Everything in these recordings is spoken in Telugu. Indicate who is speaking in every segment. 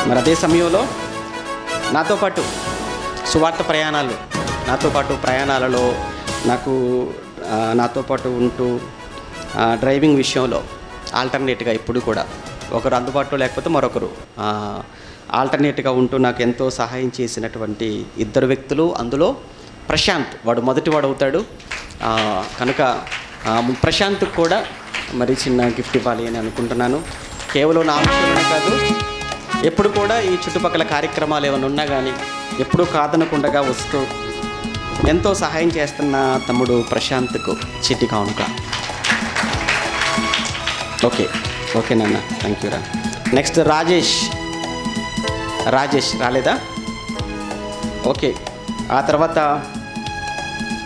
Speaker 1: మరి అదే సమయంలో నాతో పాటు సువార్త ప్రయాణాలు, ప్రయాణాలలో నాతో పాటు ఉంటూ డ్రైవింగ్ విషయంలో ఆల్టర్నేట్గా ఇప్పుడు కూడా ఒకరు అందుబాటులో లేకపోతే మరొకరు ఆల్టర్నేట్గా ఉంటూ నాకు ఎంతో సహాయం చేసినటువంటి ఇద్దరు వ్యక్తులు. అందులో ప్రశాంత్, వాడు మొదటివాడు అవుతాడు. కనుక ప్రశాంత్కి కూడా మరి చిన్న గిఫ్ట్ ఇవ్వాలి అని అనుకుంటున్నాను. కేవలం నా విషయంలోనే కాదు, ఎప్పుడు కూడా ఈ చుట్టుపక్కల కార్యక్రమాలు ఏమైనా ఉన్నా కానీ ఎప్పుడూ కాదనకుండా వస్తూ ఎంతో సహాయం చేస్తున్న తమ్ముడు ప్రశాంత్కు చిట్టి కానుక. ఓకే నాన్న, థ్యాంక్ యూ రా. నెక్స్ట్ రాజేష్ రాలేదా? ఓకే. ఆ తర్వాత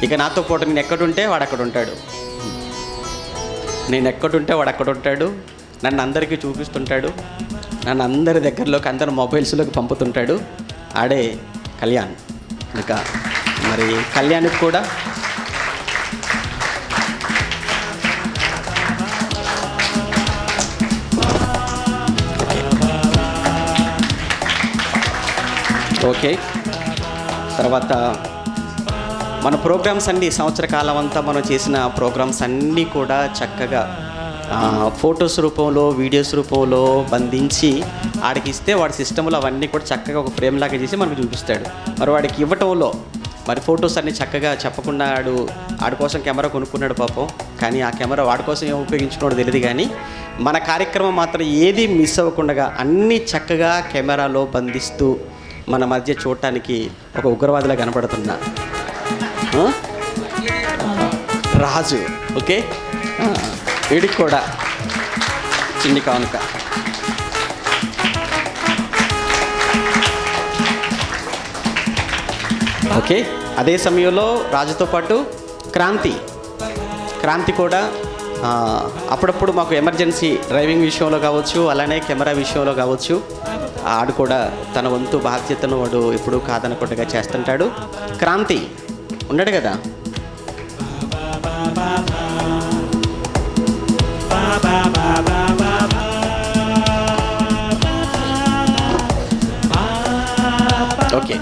Speaker 1: ఇక నాతో పాటు నేను ఎక్కడుంటే వాడు అక్కడ ఉంటాడు, నన్ను అందరికీ చూపిస్తుంటాడు, నన్ను అందరి దగ్గరలోకి, అందరి మొబైల్స్లోకి పంపుతుంటాడు. ఆడే కళ్యాణ్. ఇంకా మరి కళ్యాణ్కి కూడా ఓకే. తర్వాత మన ప్రోగ్రామ్స్ అన్నీ, సంవత్సర కాలం అంతా మనం చేసిన ప్రోగ్రామ్స్ అన్నీ కూడా చక్కగా ఫొటోస్ రూపంలో, వీడియోస్ రూపంలో బంధించి ఆడికి ఇస్తే వాడి సిస్టంలో అవన్నీ కూడా చక్కగా ఒక ఫ్రేమ్ లాగా చేసి మనకు చూపిస్తాడు. మరి వాడికి ఇవ్వటంలో మరి ఫొటోస్ అన్నీ చక్కగా చెప్పకుండా ఆడి కోసం కెమెరా కొనుక్కున్నాడు పాపం. కానీ ఆ కెమెరా వాడి కోసం ఏం ఉపయోగించుకున్నాడో తెలియదు. కానీ మన కార్యక్రమం మాత్రం ఏది మిస్ అవ్వకుండా అన్నీ చక్కగా కెమెరాలో బంధిస్తూ మన మధ్య చూడటానికి ఒక ఉగ్రవాదిలా కనపడుతున్నా రాజు. ఓకే, వీడికి కూడా చిన్ని కానుక. ఓకే. అదే సమయంలో రాజుతో పాటు క్రాంతి కూడా అప్పుడప్పుడు మాకు ఎమర్జెన్సీ డ్రైవింగ్ విషయంలో కావచ్చు, అలానే కెమెరా విషయంలో కావచ్చు, ఆడు కూడా తన వంతు బాధ్యతను వాడు ఎప్పుడూ కాదనకుండా చేస్తుంటాడు. క్రాంతి ఉన్నాడు కదా. ఓకే.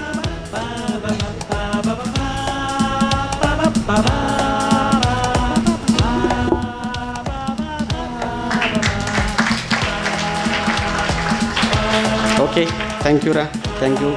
Speaker 1: ఓకే, థ్యాంక్ యూ రా, థ్యాంక్ యూ.